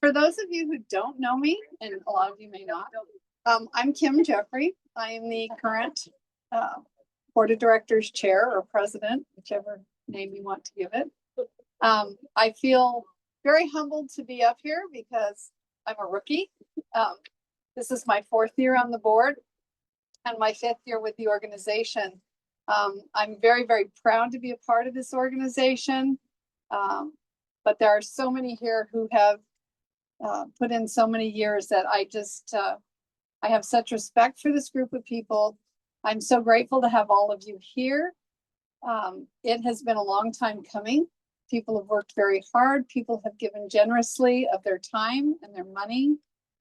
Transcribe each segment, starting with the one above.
For those of you who don't know me, and a lot of you may not, I'm Kim Jeffrey. I am the current Board of Directors Chair or President, whichever name you want to give it. I feel very humbled to be up here because I'm a rookie. This is my 4th year on the board and my 5th year with the organization. I'm very, very proud to be a part of this organization. But there are so many here who have put in so many years that I have such respect for this group of people. I'm so grateful to have all of you here. It has been a long time coming. People have worked very hard. People have given generously of their time and their money,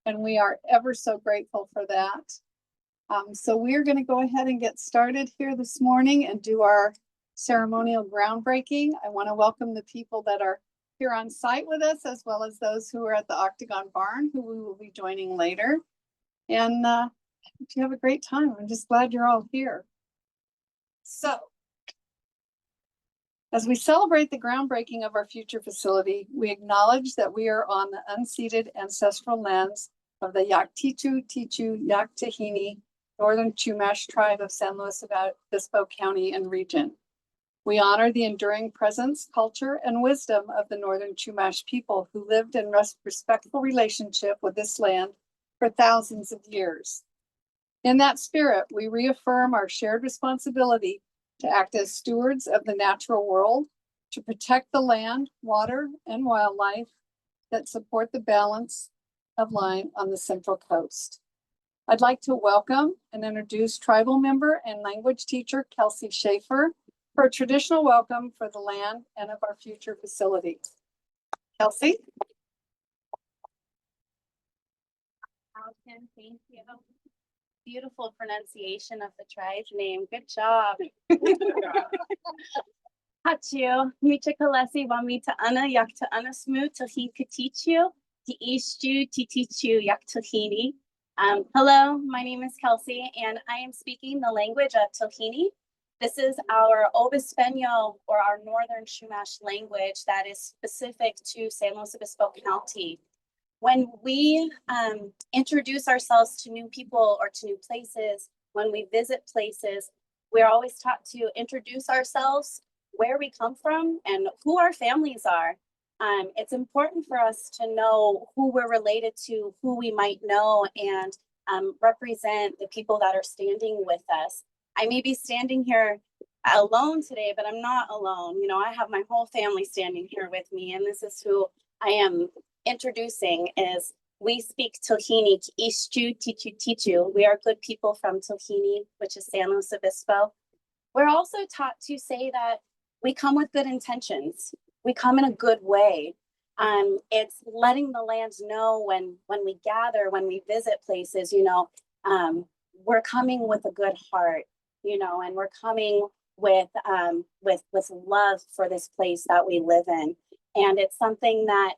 and we are ever so grateful for that. So we are going to go ahead and get started here this morning and do our ceremonial groundbreaking. I want to welcome the people that are here on site with us, as well as those who are at the Octagon Barn, who we will be joining later. And you have a great time. I'm just glad you're all here. So, as we celebrate the groundbreaking of our future facility, we acknowledge that we are on the unceded ancestral lands of the tit'u, tithini, Northern Chumash tribe of San Luis Obispo County and region. We honor the enduring presence, culture, and wisdom of the Northern Chumash people who lived in respectful relationship with this land for thousands of years. In that spirit, we reaffirm our shared responsibility to act as stewards of the natural world, to protect the land, water, and wildlife that support the balance of life on the Central Coast. I'd like to welcome and introduce tribal member and language teacher Kelsey Shaffer for a traditional welcome for the land and of our future facilities. Kelsey? Thank you. Beautiful pronunciation of the tribe's name. Good job. Hachu, Michakalesi Wamita Ana Yakta Anasmu Tahi Katichu, Tiishtu Titichu Yaktahini. Hello, my name is Kelsey, and I am speaking the language of tithini. This is our Obispeño, or our Northern Chumash language that is specific to San Luis Obispo County. When we introduce ourselves to new people or to new places, when we visit places, we're always taught to introduce ourselves, where we come from, and who our families are. It's important for us to know who we're related to, who we might know, and represent the people that are standing with us. I may be standing here alone today, but I'm not alone. You know, I have my whole family standing here with me, and this is who I am introducing. Is we speak tithini, Tiishtu, Titu. We are good people from tithini, which is San Luis Obispo. We're also taught to say that we come with good intentions. We come in a good way. It's letting the lands know when we gather, when we visit places, you know, we're coming with a good heart, you know, and we're coming with love for this place that we live in. And it's something that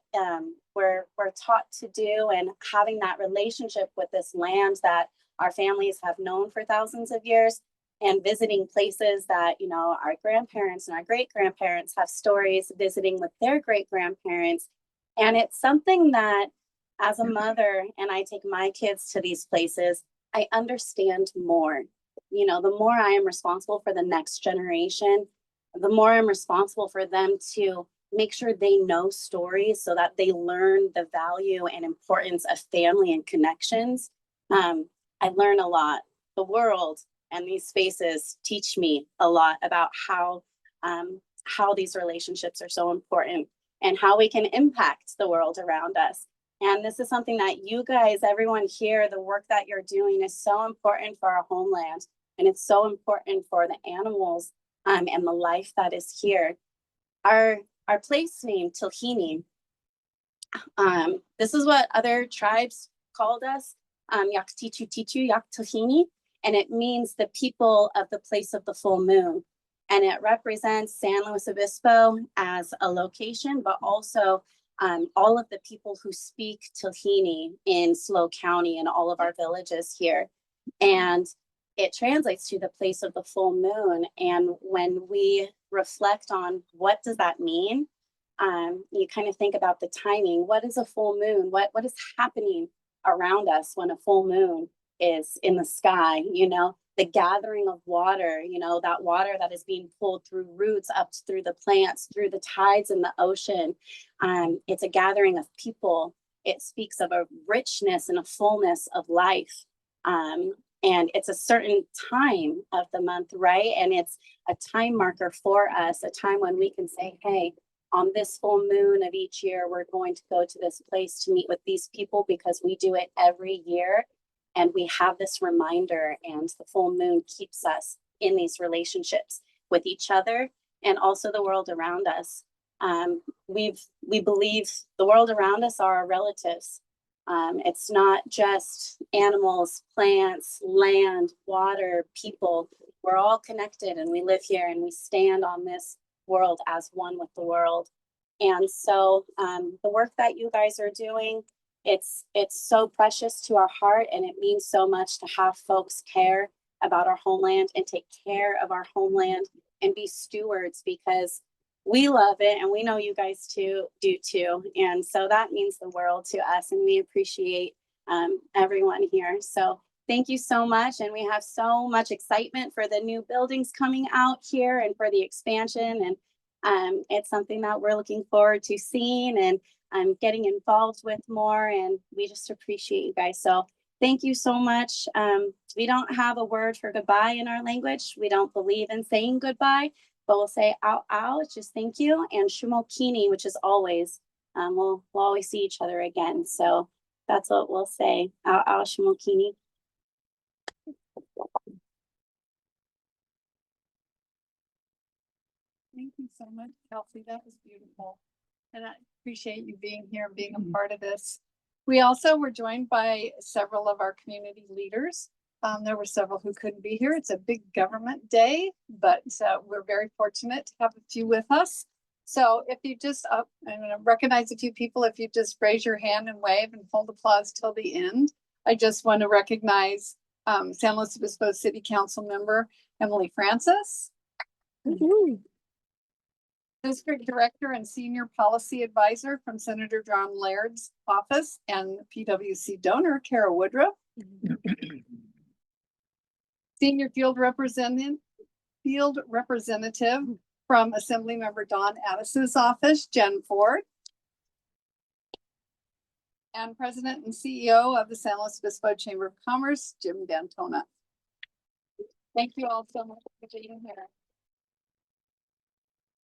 we're taught to do, and having that relationship with this land that our families have known for thousands of years, and visiting places that, you know, our grandparents and our great-grandparents have stories, visiting with their great-grandparents. And it's something that, as a mother, and I take my kids to these places, I understand more. You know, the more I am responsible for the next generation, the more I'm responsible for them to make sure they know stories so that they learn the value and importance of family and connections. I learn a lot. The world and these spaces teach me a lot about how these relationships are so important and how we can impact the world around us. And this is something that you guys, everyone here, the work that you're doing is so important for our homeland. And it's so important for the animals and the life that is here. Our place name, tithini, this is what other tribes called us, Yaktitu Titu Yaktahini, and it means the people of the place of the full moon. And it represents San Luis Obispo as a location, but also all of the people who speak tithini in SLO County and all of our villages here. And it translates to the place of the full moon. And when we reflect on what does that mean, you kind of think about the timing. What is a full moon? What is happening around us when a full moon is in the sky? You know, the gathering of water, you know, that water that is being pulled through roots up through the plants, through the tides in the ocean. It's a gathering of people. It speaks of a richness and a fullness of life. And it's a certain time of the month, right? And it's a time marker for us, a time when we can say, hey, on this full moon of each year, we're going to go to this place to meet with these people because we do it every year. And we have this reminder, and the full moon keeps us in these relationships with each other and also the world around us. We believe the world around us are our relatives. It's not just animals, plants, land, water, people. We're all connected, and we live here, and we stand on this world as one with the world. And so the work that you guys are doing, it's so precious to our heart, and it means so much to have folks care about our homeland and take care of our homeland and be stewards, because we love it, and we know you guys do too. And so that means the world to us, and we appreciate everyone here. So thank you so much. And we have so much excitement for the new buildings coming out here and for the expansion. And it's something that we're looking forward to seeing and getting involved with more. And we just appreciate you guys. So thank you so much. We don't have a word for goodbye in our language. We don't believe in saying goodbye, but we'll say ow, ow, it's just thank you. And shumokini, which is always, we'll always see each other again. So that's what we'll say, ow, ow, shumokini. Thank you so much, Kelsey. That was beautiful. And I appreciate you being here and being a part of this. We also were joined by several of our community leaders. There were several who couldn't be here. It's a big government day, but we're very fortunate to have a few with us. So if you just, I'm going to recognize a few people. If you just raise your hand and wave and hold applause till the end. I just want to recognize San Luis Obispo City Council member Emily Francis. District Director and Senior Policy Advisor from Senator John Laird's office, and PWC donor Kara Woodruff. Senior Field Representative from Assemblymember Don Addis's office, Jen Ford. And President and CEO of the San Luis Obispo Chamber of Commerce, Jim D'Antona. Thank you all so much for being here.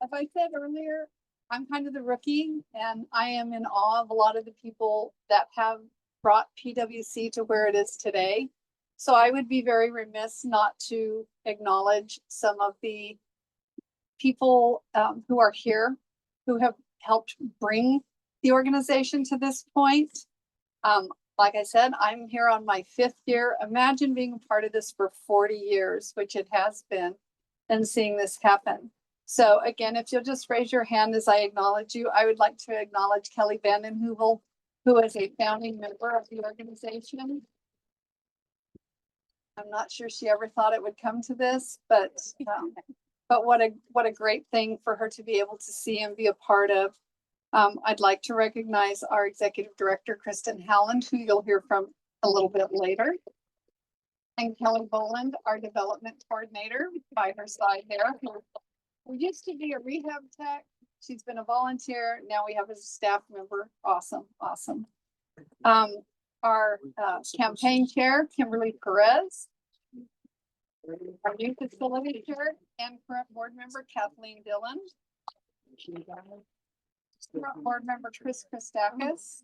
As I said earlier, I'm kind of the rookie, and I am in awe of a lot of the people that have brought PWC to where it is today. So I would be very remiss not to acknowledge some of the people who are here, who have helped bring the organization to this point. Like I said, I'm here on my 5th year. Imagine being a part of this for 40 years, which it has been, and seeing this happen. So again, if you'll just raise your hand as I acknowledge you, I would like to acknowledge Kelly Bannon, who is a founding member of the organization. I'm not sure she ever thought it would come to this, but what a great thing for her to be able to see and be a part of. I'd like to recognize our executive director, Kristen Howland, who you'll hear from a little bit later. And Kelly Boland, our development coordinator, by her side there. We used to be a rehab tech. She's been a volunteer. Now we have as a staff member. Awesome, awesome. Our campaign chair, Kimberly Perez. Our new facility chair and current board member, Kathleen Dillon. Current board member, Chris Christakis.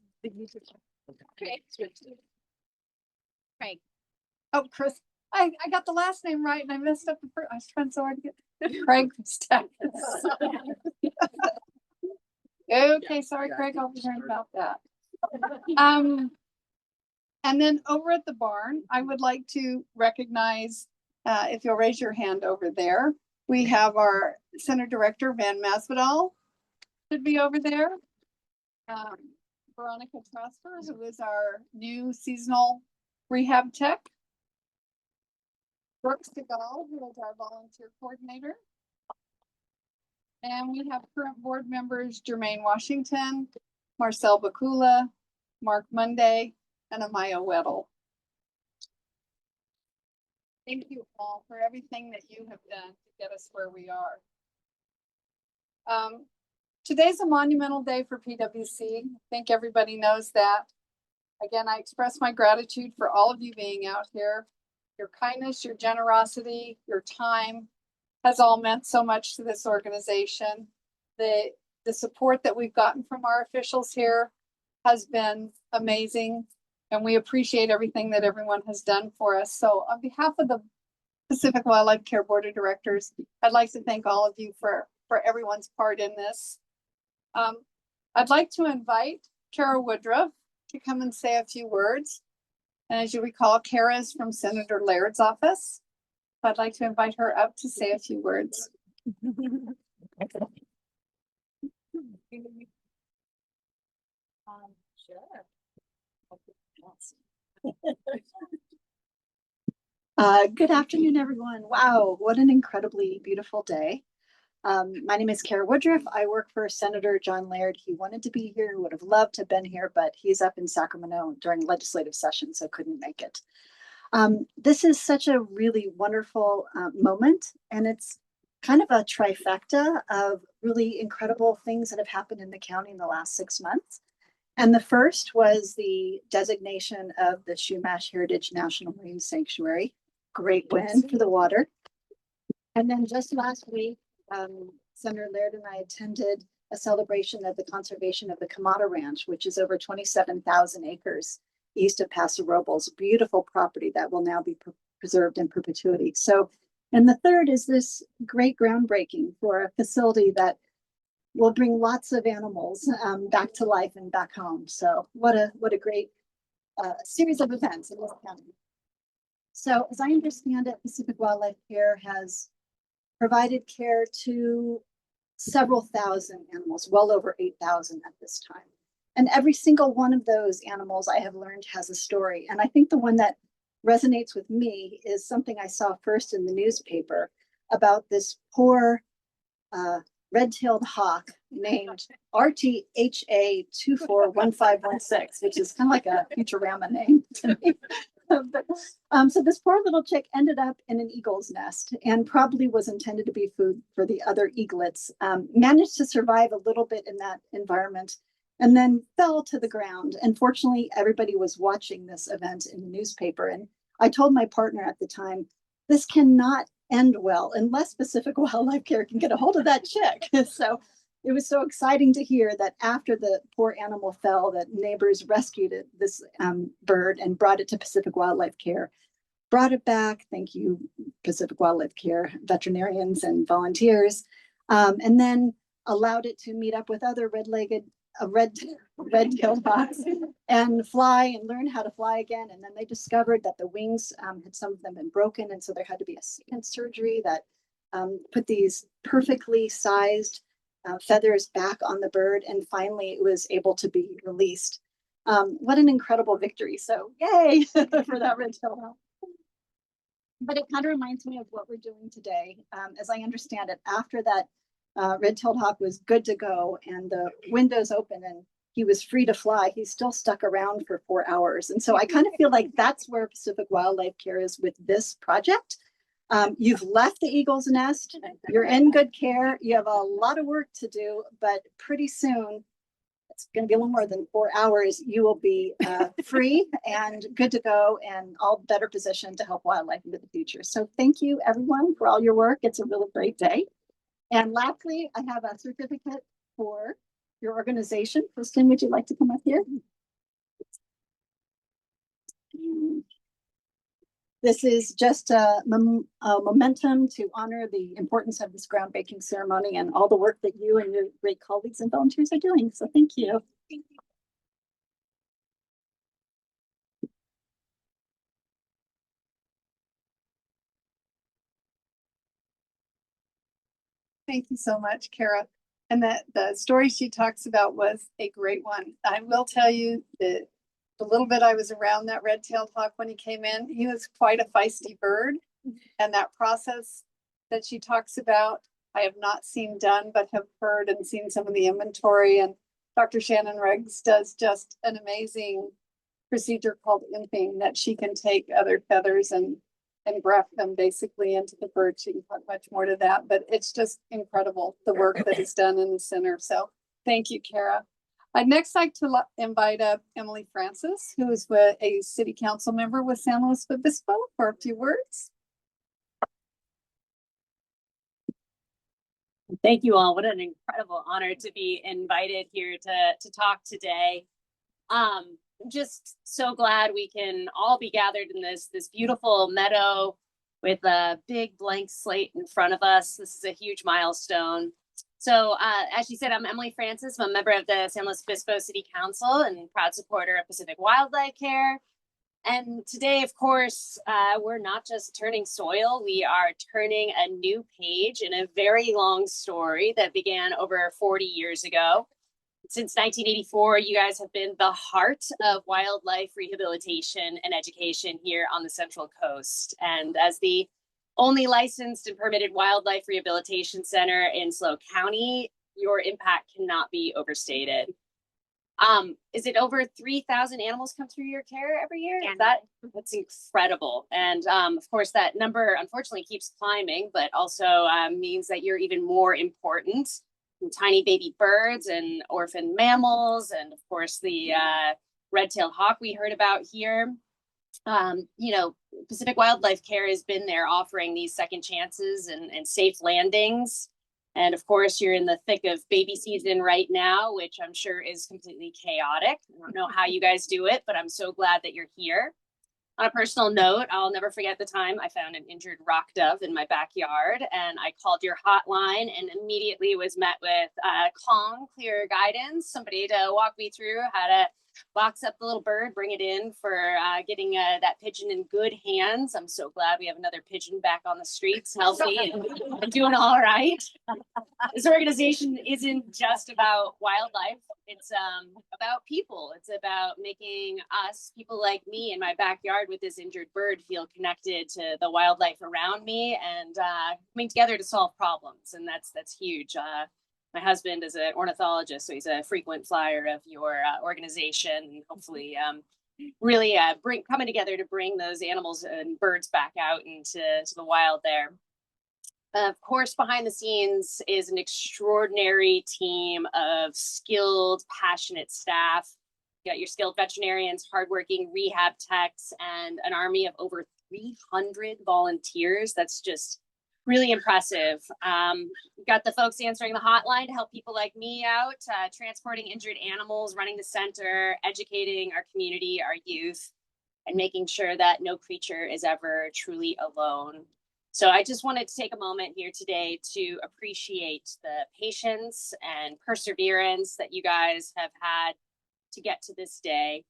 Craig. Oh, Chris. I got the last name right and I messed up the first. I was trying so hard to get Craig Christakis. Okay, sorry, Craig. I'll be hearing about that. And then over at the barn, I would like to recognize, if you'll raise your hand over there, we have our Center Director, Van Masvidal, should be over there. Veronica Trosper, who is our new seasonal rehab tech. Brooke Segal, who is our volunteer coordinator. And we have current board members Jermaine Washington, Marcel Bakula, Mark Monday, and Amaya Weddle. Thank you all for everything that you have done to get us where we are. Today's a monumental day for PWC. I think everybody knows that. Again, I express my gratitude for all of you being out here. Your kindness, your generosity, your time has all meant so much to this organization. The support that we've gotten from our officials here has been amazing, and we appreciate everything that everyone has done for us. So on behalf of the Pacific Wildlife Care Board of Directors, I'd like to thank all of you for everyone's part in this. I'd like to invite Kara Woodruff to come and say a few words. And as you recall, Kara is from Senator Laird's office. So I'd like to invite her up to say a few words. Sure. Good afternoon, everyone. Wow, what an incredibly beautiful day. My name is Kara Woodruff. I work for Senator John Laird. He wanted to be here, would have loved to have been here, but he's up in Sacramento during legislative session, so couldn't make it. This is such a really wonderful moment, and it's kind of a trifecta of really incredible things that have happened in the county in the last 6 months. And the first was the designation of the Chumash Heritage National Marine Sanctuary. Great win for the water. And then just last week, Senator Laird and I attended a celebration of the conservation of the Kamada Ranch, which is over 27,000 acres east of Paso Robles, beautiful property that will now be preserved in perpetuity. So, and the third is this great groundbreaking for a facility that will bring lots of animals back to life and back home. So what a great series of events in this county. So as I understand it, Pacific Wildlife Care has provided care to several thousand animals, well over 8,000 at this time. And every single one of those animals I have learned has a story. And I think the one that resonates with me is something I saw first in the newspaper about this poor red-tailed hawk named RTHA 241516, which is kind of like a Futurama name to me. So this poor little chick ended up in an eagle's nest and probably was intended to be food for the other eaglets, managed to survive a little bit in that environment, and then fell to the ground. And fortunately, everybody was watching this event in the newspaper. And I told my partner at the time, this cannot end well unless Pacific Wildlife Care can get a hold of that chick. So it was so exciting to hear that after the poor animal fell, that neighbors rescued this bird and brought it to Pacific Wildlife Care, brought it back. Thank you, Pacific Wildlife Care veterinarians and volunteers, and then allowed it to meet up with other red-tailed hawks and fly and learn how to fly again. And then they discovered that the wings had some of them been broken, and so there had to be a second surgery that put these perfectly sized feathers back on the bird, and finally it was able to be released. What an incredible victory. So yay for that red-tailed hawk. But it kind of reminds me of what we're doing today. As I understand it, after that red-tailed hawk was good to go and the windows open and he was free to fly, he still stuck around for 4 hours. And so I kind of feel like that's where Pacific Wildlife Care is with this project. You've left the eagle's nest, you're in good care, you have a lot of work to do, but pretty soon, it's going to be a little more than 4 hours, you will be free and good to go and all better positioned to help wildlife into the future. So thank you everyone for all your work. It's a really great day. And lastly, I have a certificate for your organization. Kristen, would you like to come up here? This is just a momentum to honor the importance of this groundbreaking ceremony and all the work that you and your great colleagues and volunteers are doing. So thank you. Thank you. Thank you so much, Kara. And that the story she talks about was a great one. I will tell you that the little bit I was around that red-tailed hawk when he came in, he was quite a feisty bird. And that process that she talks about I have not seen done, but have heard and seen some of the inventory. And Dr. Shannon Riggs does just an amazing procedure called imping that she can take other feathers and graft them basically into the bird. She can talk much more to that, but it's just incredible the work that is done in the center. So thank you, Kara. I'd next like to invite up Emily Francis, who is a city council member with San Luis Obispo, for a few words. Thank you all. What an incredible honor to be invited here to talk today. Just so glad we can all be gathered in this beautiful meadow with a big blank slate in front of us. This is a huge milestone. So as she said, I'm Emily Francis. I'm a member of the San Luis Obispo City Council and proud supporter of Pacific Wildlife Care. And today, of course, we're not just turning soil, we are turning a new page in a very long story that began over 40 years ago. Since 1984, you guys have been the heart of wildlife rehabilitation and education here on the Central Coast. And as the only licensed and permitted wildlife rehabilitation center in SLO County, your impact cannot be overstated. Is it over 3,000 animals come through your care every year? That's incredible. And of course, that number unfortunately keeps climbing, but also means that you're even more important. Tiny baby birds and orphan mammals, and of course the red-tailed hawk we heard about here. You know, Pacific Wildlife Care has been there offering these second chances and safe landings. And of course, you're in the thick of baby season right now, which I'm sure is completely chaotic. I don't know how you guys do it, but I'm so glad that you're here. On a personal note, I'll never forget the time I found an injured rock dove in my backyard, and I called your hotline and immediately was met with calm, clear guidance, somebody to walk me through how to box up the little bird, bring it in for getting that pigeon in good hands. I'm so glad we have another pigeon back on the streets, healthy and doing all right. This organization isn't just about wildlife. It's about people. It's about making us, people like me in my backyard with this injured bird, feel connected to the wildlife around me and coming together to solve problems. And that's huge. My husband is an ornithologist, so he's a frequent flyer of your organization, and hopefully really coming together to bring those animals and birds back out into the wild there. Of course, behind the scenes is an extraordinary team of skilled, passionate staff. You got your skilled veterinarians, hardworking rehab techs, and an army of over 300 volunteers. That's just really impressive. We've got the folks answering the hotline to help people like me out, transporting injured animals, running the center, educating our community, our youth, and making sure that no creature is ever truly alone. So I just wanted to take a moment here today to appreciate the patience and perseverance that you guys have had to get to this day.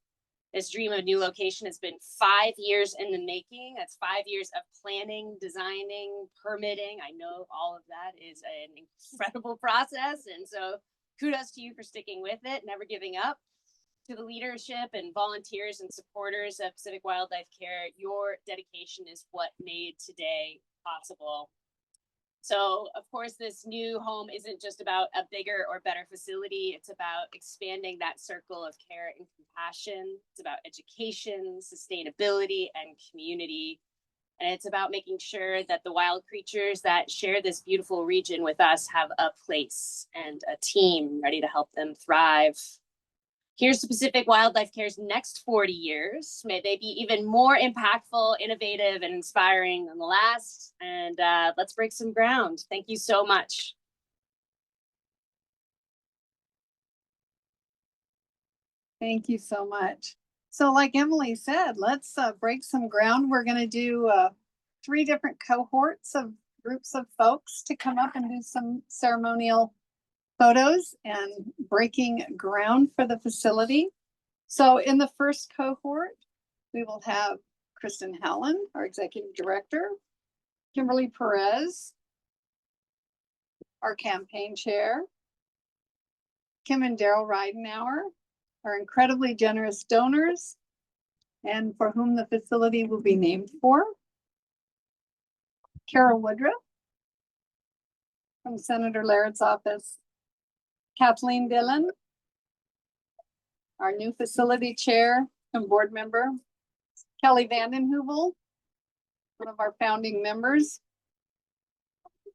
This dream of new location has been 5 years in the making. That's 5 years of planning, designing, permitting. I know all of that is an incredible process. And so kudos to you for sticking with it, never giving up. To the leadership and volunteers and supporters of Pacific Wildlife Care, your dedication is what made today possible. So, of course, this new home isn't just about a bigger or better facility. It's about expanding that circle of care and compassion. It's about education, sustainability, and community. And it's about making sure that the wild creatures that share this beautiful region with us have a place and a team ready to help them thrive. Here's to Pacific Wildlife Care's next 40 years. May they be even more impactful, innovative, and inspiring than the last. And let's break some ground. Thank you so much. Thank you so much. So like Emily said, let's break some ground. We're going to do 3 different cohorts of groups of folks to come up and do some ceremonial photos and breaking ground for the facility. So in the first cohort, we will have Kristen Howland, our executive director, Kimberly Perez, our campaign chair, Kim and Daryl Ridenauer, our incredibly generous donors, and for whom the facility will be named for, Kara Woodruff, from Senator Laird's office. Kathleen Dillon, our new facility chair and board member. Kelly Vanden Heuvel, one of our founding members.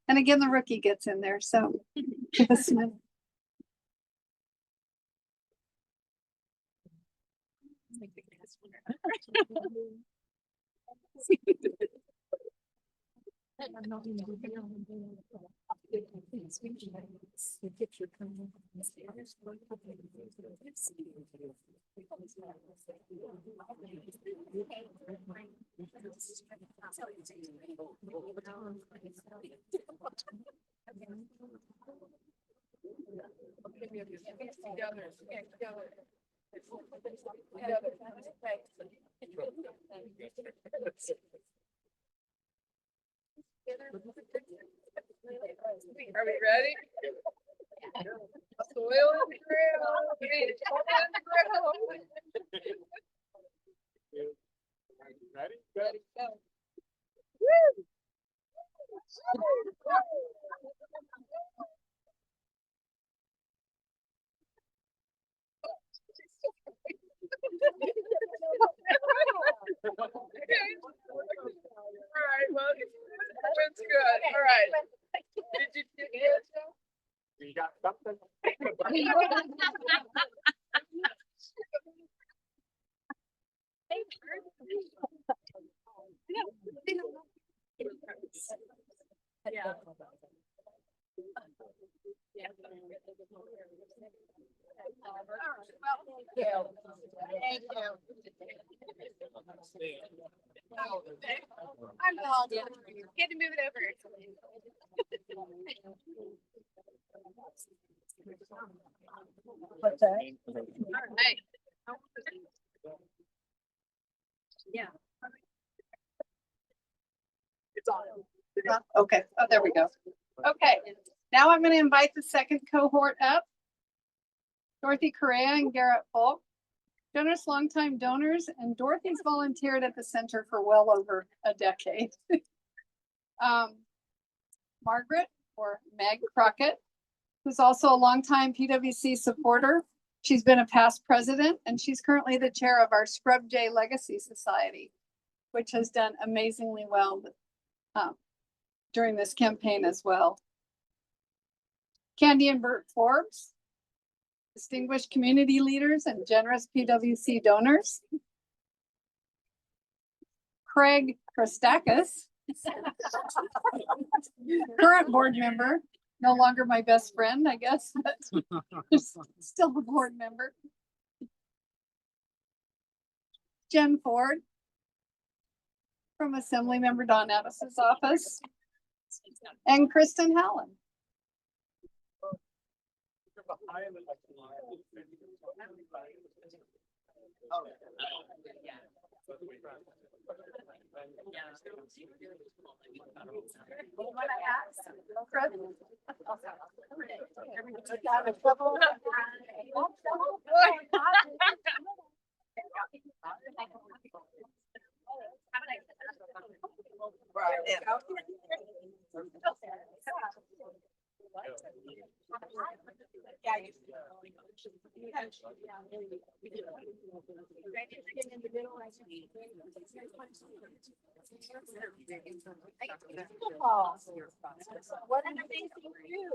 And again, the rookie gets in there, so give us a minute. Are we ready? Soil in the ground. Okay, it's all in the ground. Ready? Ready, go. All right, well, it's good. All right. Did you get it? You got something? Yeah. Thank you. I'm all done. Get to move it over. What's that? All right. Yeah. It's on. Okay, oh, there we go. Okay, now I'm gonna invite the second cohort up. Dorothy Correa and Garrett Falk, generous longtime donors, and Dorothy's volunteered at the center for well over a decade. Margaret, or Meg Crockett, who's also a longtime PWC supporter. She's been a past president, and she's currently the chair of our Scrub Jay Legacy Society, which has done amazingly well during this campaign as well. Candy and Bert Forbes, distinguished community leaders and generous PWC donors. Craig Christakis, current board member, no longer my best friend, I guess, but still a board member. Jen Ford, from Assemblymember Don Addis's office, and Kristen Hallen. What an amazing view.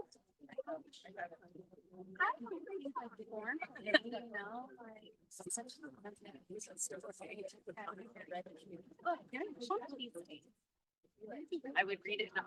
I would read it now.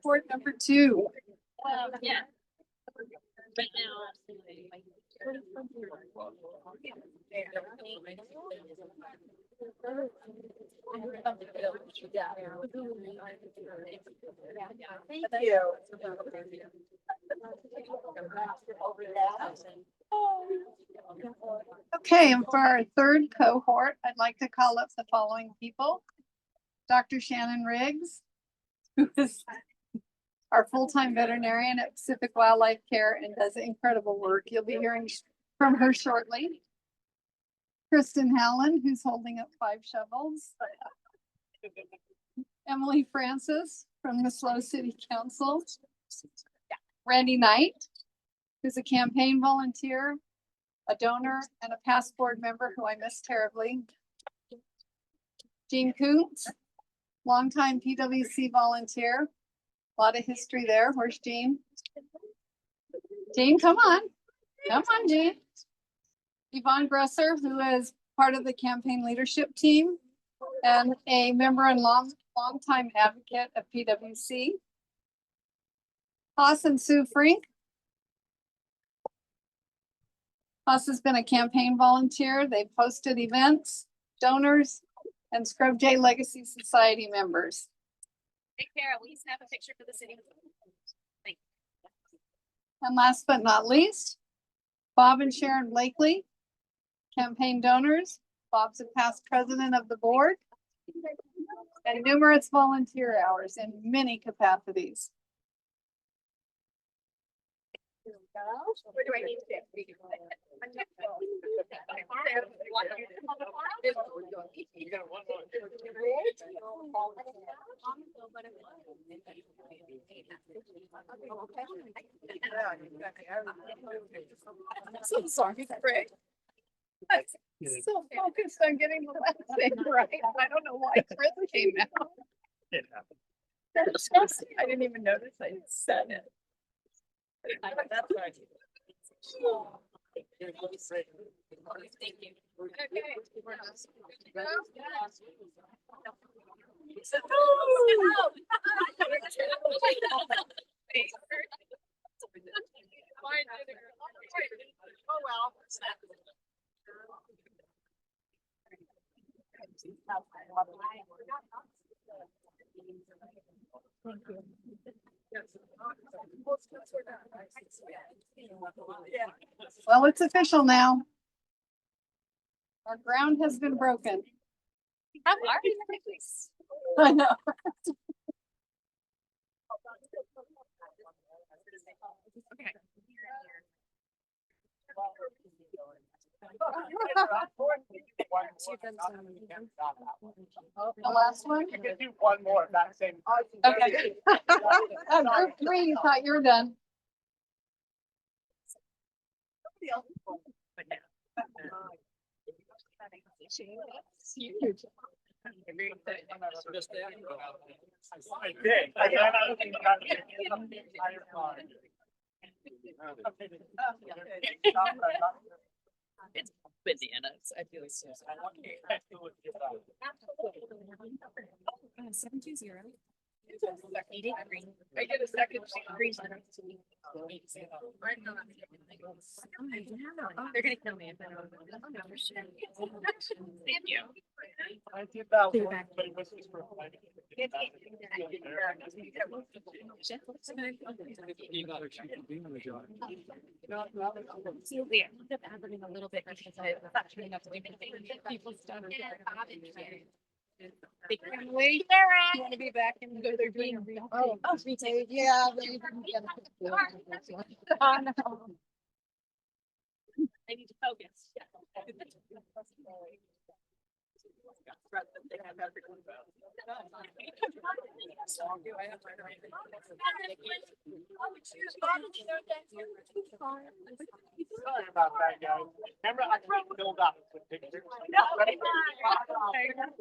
Board number 2. Yeah. Right now, absolutely. Thank you. Okay, and for our third cohort, I'd like to call up the following people. Dr. Shannon Riggs, who is our full-time veterinarian at Pacific Wildlife Care and does incredible work. You'll be hearing from her shortly. Kristen Hallen, who's holding up 5 shovels. Emily Francis from the Slow City Council. Randy Knight, who's a campaign volunteer, a donor, and a past board member who I miss terribly. Jean Koontz, longtime PWC volunteer. A lot of history there. Where's Jean? Jean, come on. Come on, Jean. Yvonne Gresser, who is part of the campaign leadership team and a member and longtime advocate of PWC. Haas and Sue Frink. Haas has been a campaign volunteer. They've hosted events, donors, and Scrub J Legacy Society members. Take care. Will you snap a picture for the city? Thank you. And last but not least, Bob and Sharon Blakely, campaign donors. Bob's a past president of the board and numerous volunteer hours in many capacities. Where do I need to get? You got one more. So sorry, Greg. I'm so focused on getting the last thing right. I don't know why Chris came out. It happened. I didn't even notice I said it. That's right. Thank you. Oh, well. Well, it's official now. Our ground has been broken. How are you? I know. Okay. The last one? You can do one more, that same. Okay. Group 3, you thought you were done. Huge. I did. I ran out of things. It's bananas. I feel so sad. 720. I get a second green. They're gonna kill me if I don't. Thank you. I did that one, but it was just for like. Yeah, I'm a little bit because I was actually enough to people's stuff. Big family. You want to be back and go there doing a real thing? Oh, me too. Yeah. Oh, no. I need to focus. Sorry about that, guys. Remember, I couldn't build up with pictures.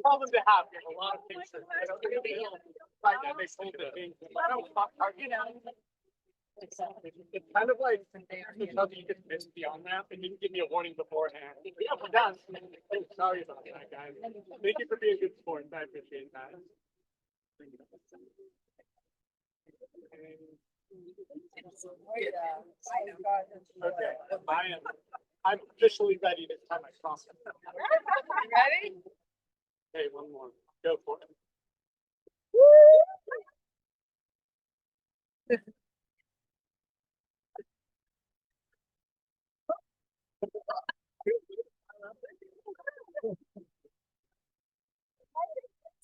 Problem to have, a lot of pictures. They don't really feel like that. They hold the thing. It's kind of like, because you just missed the on-ramp and didn't give me a warning beforehand. Yeah, we're done. Sorry about that, guys. Thank you for being a good sport. I appreciate that. Okay, I'm officially ready this time, I promise. Ready? Okay, one more. Go for it.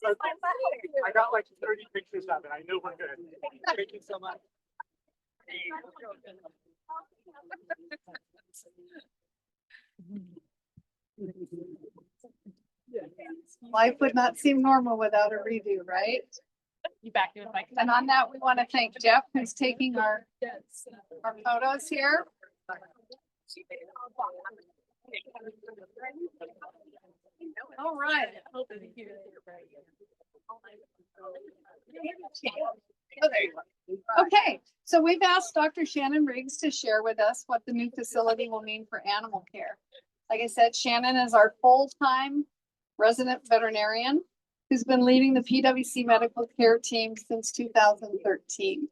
I got like 30 pictures of it. I know we're good. Thank you so much. Life would not seem normal without a redo, right? You back me with my. And on that, we want to thank Jeff, who's taking our photos here. All right. Okay, so we've asked Dr. Shannon Riggs to share with us what the new facility will mean for animal care. Like I said, Shannon is our full-time resident veterinarian who's been leading the PWC medical care team since 2013.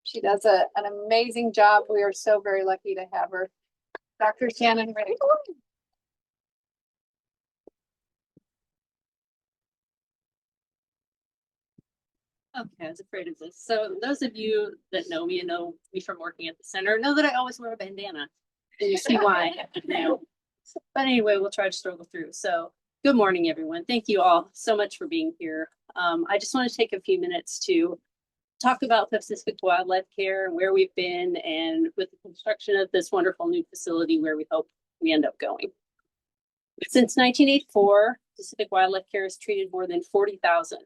She does an amazing job. We are so very lucky to have her. Dr. Shannon Riggs. Okay, I was afraid of this. So those of you that know me and know me from working at the center know that I always wear a bandana. And you see why now. But anyway, we'll try to struggle through. So good morning, everyone. Thank you all so much for being here. I just want to take a few minutes to talk about Pacific Wildlife Care and where we've been and with the construction of this wonderful new facility where we hope we end up going. Since 1984, Pacific Wildlife Care has treated more than 40,000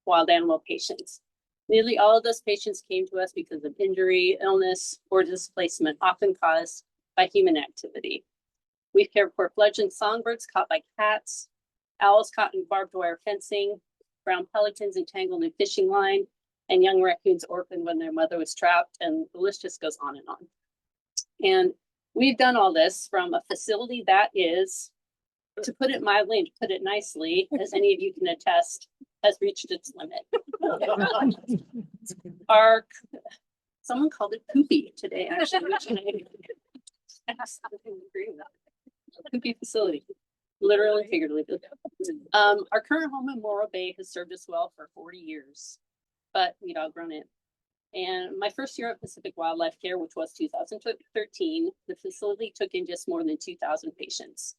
wild animal patients. Nearly all of those patients came to us because of injury, illness, or displacement, often caused by human activity. We've cared for fledgling songbirds caught by cats, owls caught in barbed wire fencing, brown pelicans entangled in fishing line, and young raccoons orphaned when their mother was trapped, and the list just goes on and on. And we've done all this from a facility that is, to put it mildly and to put it nicely, as any of you can attest, has reached its limit. Someone called it poopy today, actually, which I have something to agree with that. Poopy facility, literally and figuratively. Our current home in Morro Bay has served us well for 40 years, but we'd outgrown it. And my first year at Pacific Wildlife Care, which was 2013, the facility took in just more than 2,000 patients.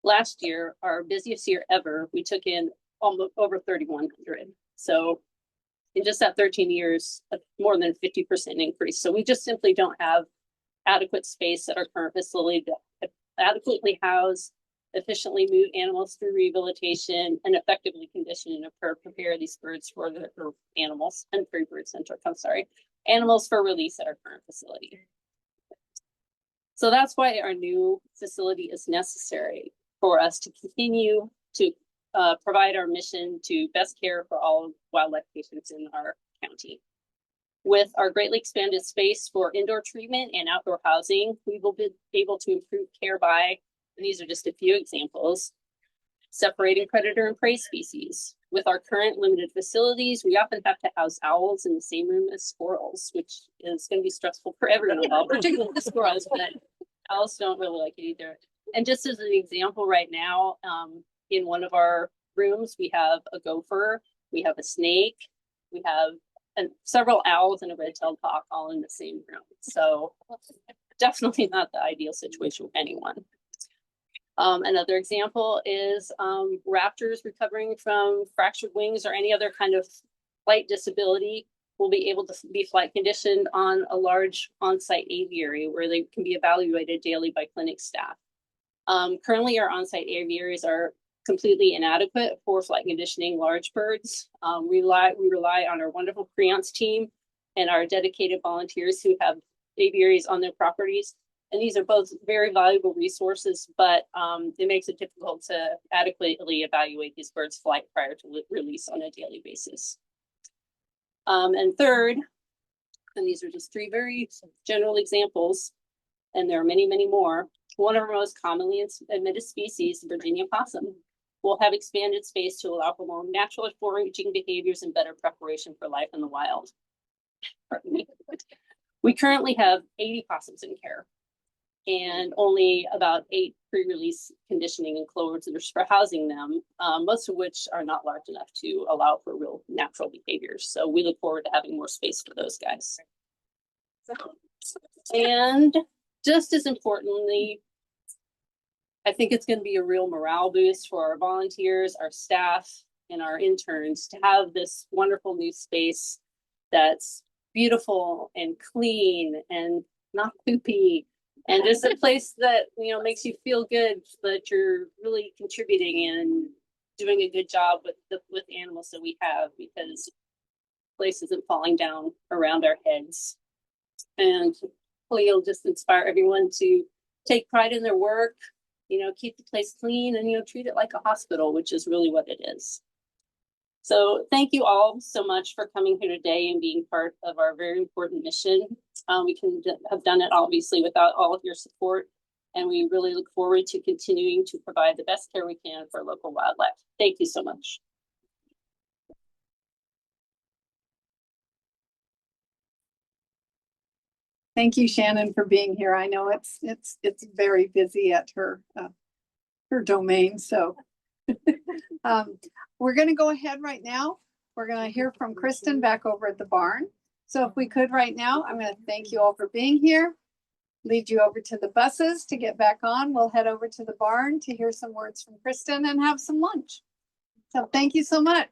Last year, our busiest year ever, we took in almost over 3,100. So in just that 13 years, more than 50% increase. So we just simply don't have adequate space at our current facility to adequately house, efficiently move animals through rehabilitation, and effectively condition and prepare these birds for animals and free bird center. I'm sorry, animals for release at our current facility. So that's why our new facility is necessary for us to continue to provide our mission to best care for all wildlife patients in our county. With our greatly expanded space for indoor treatment and outdoor housing, we will be able to improve care by, and these are just a few examples, separating predator and prey species. With our current limited facilities, we often have to house owls in the same room as squirrels, which is going to be stressful for everyone involved, particularly the squirrels, but owls don't really like it either. And just as an example right now, in one of our rooms, we have a gopher, we have a snake, we have several owls and a red-tailed hawk all in the same room. So definitely not the ideal situation for anyone. Another example is raptors recovering from fractured wings or any other kind of flight disability will be able to be flight conditioned on a large on-site aviary where they can be evaluated daily by clinic staff. Currently, our on-site aviaries are completely inadequate for flight conditioning large birds. We rely on our wonderful creance team and our dedicated volunteers who have aviaries on their properties. And these are both very valuable resources, but it makes it difficult to adequately evaluate these birds' flight prior to release on a daily basis. And third, and these are just three very general examples, and there are many, many more. One of our most commonly admitted species, Virginia possum, will have expanded space to allow for more natural foraging behaviors and better preparation for life in the wild. pardon me. We currently have 80 possums in care and only about 8 pre-release conditioning enclosures for housing them, most of which are not large enough to allow for real natural behaviors. So we look forward to having more space for those guys. And just as importantly, I think it's going to be a real morale boost for our volunteers, our staff, and our interns to have this wonderful new space that's beautiful and clean and not poopy, and just a place that, you know, makes you feel good that you're really contributing and doing a good job with the animals that we have, because the place isn't falling down around our heads. And hopefully it'll just inspire everyone to take pride in their work, you know, keep the place clean, and, you know, treat it like a hospital, which is really what it is. So thank you all so much for coming here today and being part of our very important mission. We couldn't have done it obviously without all of your support, and we really look forward to continuing to provide the best care we can for local wildlife. Thank you so much. Thank you, Shannon, for being here. I know it's very busy at her domain, so. We're gonna go ahead right now. We're gonna hear from Kristen back over at the barn. So if we could right now, I'm gonna thank you all for being here. Lead you over to the buses to get back on. We'll head over to the barn to hear some words from Kristen and have some lunch. So thank you so much.